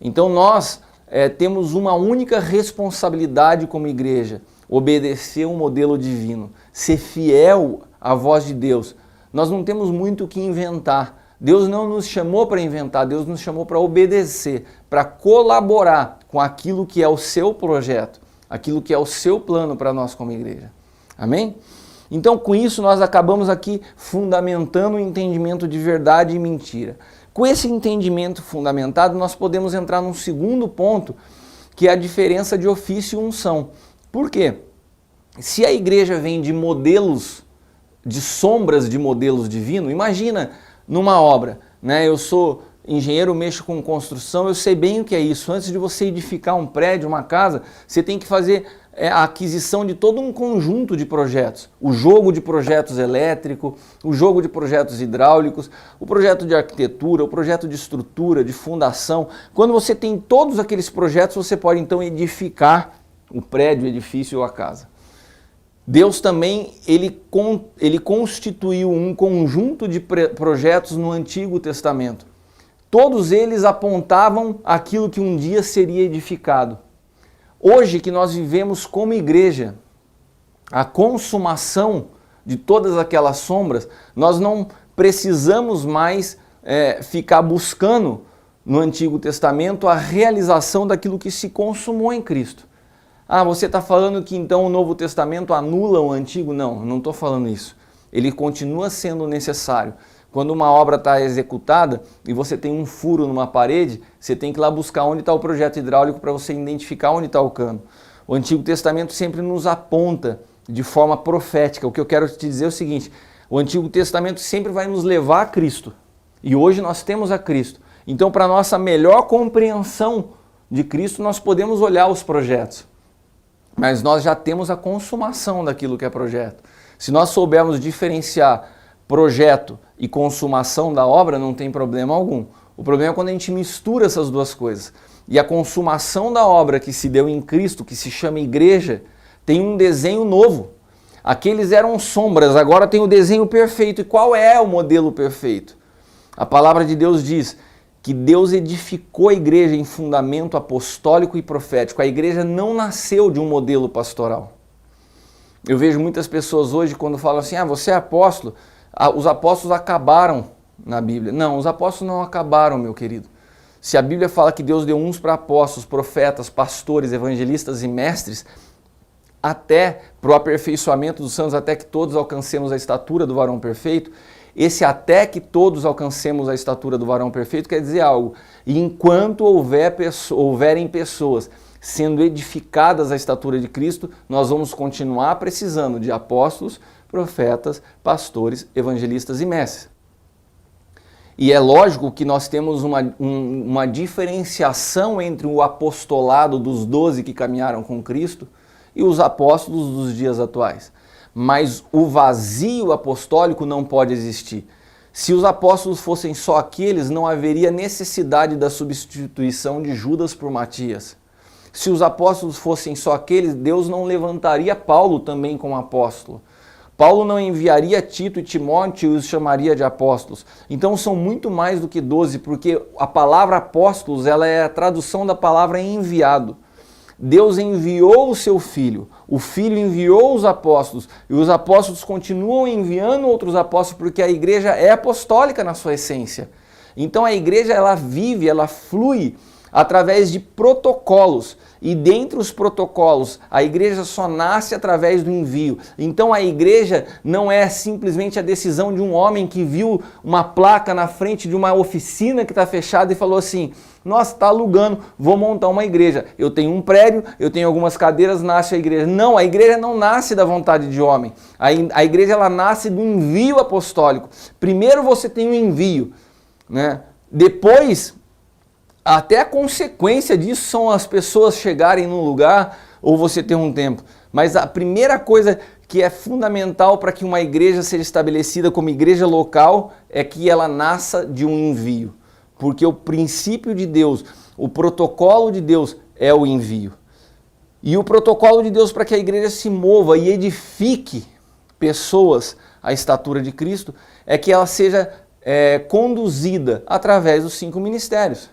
Então nós temos uma única responsabilidade como igreja: obedecer um modelo divino, ser fiel à voz de Deus. Nós não temos muito o que inventar. Deus não nos chamou para inventar, Deus nos chamou para obedecer, para colaborar com aquilo que é o seu projeto, aquilo que é o seu plano para nós como igreja. Amém? Então, com isso, nós acabamos aqui fundamentando o entendimento de verdade e mentira. Com esse entendimento fundamentado, nós podemos entrar num segundo ponto, que é a diferença de ofício e unção. Por quê? Se a igreja vem de modelos, de sombras de modelos divinos, imagina numa obra, né? Eu sou engenheiro, mexo com construção, eu sei bem o que é isso. Antes de você edificar um prédio, uma casa, você tem que fazer a aquisição de todo um conjunto de projetos. O jogo de projetos elétrico, o jogo de projetos hidráulicos, o projeto de arquitetura, o projeto de estrutura, de fundação. Quando você tem todos aqueles projetos, você pode então edificar o prédio, o edifício ou a casa. Deus também, ele constituiu um conjunto de projetos no Antigo Testamento. Todos eles apontavam aquilo que um dia seria edificado. Hoje que nós vivemos como igreja, a consumação de todas aquelas sombras, nós não precisamos mais ficar buscando no Antigo Testamento a realização daquilo que se consumou em Cristo. Ah, você está falando que então o Novo Testamento anula o Antigo? Não, não estou falando isso. Ele continua sendo necessário. Quando uma obra está executada e você tem um furo numa parede, você tem que ir lá buscar onde está o projeto hidráulico para você identificar onde está o cano. O Antigo Testamento sempre nos aponta de forma profética. O que eu quero te dizer é o seguinte: o Antigo Testamento sempre vai nos levar a Cristo. E hoje nós temos a Cristo. Então, para nossa melhor compreensão de Cristo, nós podemos olhar os projetos. Mas nós já temos a consumação daquilo que é projeto. Se nós soubermos diferenciar projeto e consumação da obra, não tem problema algum. O problema é quando a gente mistura essas duas coisas. E a consumação da obra que se deu em Cristo, que se chama igreja, tem um desenho novo. Aqueles eram sombras, agora tem o desenho perfeito. E qual é o modelo perfeito? A palavra de Deus diz que Deus edificou a igreja em fundamento apostólico e profético. A igreja não nasceu de um modelo pastoral. Eu vejo muitas pessoas hoje quando falam assim: ah, você é apóstolo, os apóstolos acabaram na Bíblia. Não, os apóstolos não acabaram, meu querido. Se a Bíblia fala que Deus deu uns para apóstolos, profetas, pastores, evangelistas e mestres, até para o aperfeiçoamento dos santos, até que todos alcancemos a estatura do varão perfeito, esse até que todos alcancemos a estatura do varão perfeito quer dizer algo. E enquanto houverem pessoas sendo edificadas à estatura de Cristo, nós vamos continuar precisando de apóstolos, profetas, pastores, evangelistas e mestres. E é lógico que nós temos uma diferenciação entre o apostolado dos 12 que caminharam com Cristo e os apóstolos dos dias atuais. Mas o vazio apostólico não pode existir. Se os apóstolos fossem só aqueles, não haveria necessidade da substituição de Judas por Matias. Se os apóstolos fossem só aqueles, Deus não levantaria Paulo também como apóstolo. Paulo não enviaria Tito e Timóteo e os chamaria de apóstolos. Então são muito mais do que 12, porque a palavra apóstolos ela é a tradução da palavra enviado. Deus enviou o seu Filho, o Filho enviou os apóstolos, e os apóstolos continuam enviando outros apóstolos, porque a igreja é apostólica na sua essência. Então a igreja ela vive, ela flui através de protocolos, e dentre os protocolos, a igreja só nasce através do envio. Então a igreja não é simplesmente a decisão de um homem que viu uma placa na frente de uma oficina que está fechada e falou assim: nossa, está alugando, vou montar uma igreja. Eu tenho um prédio, eu tenho algumas cadeiras, nasce a igreja. Não, a igreja não nasce da vontade de homem. A igreja ela nasce do envio apostólico. Primeiro você tem o envio, né? Depois, até a consequência disso são as pessoas chegarem num lugar ou você ter um tempo. Mas a primeira coisa que é fundamental para que uma igreja seja estabelecida como igreja local é que ela nasça de um envio. Porque o princípio de Deus, o protocolo de Deus é o envio. E o protocolo de Deus para que a igreja se mova e edifique pessoas à estatura de Cristo é que ela seja conduzida através dos 5 ministérios.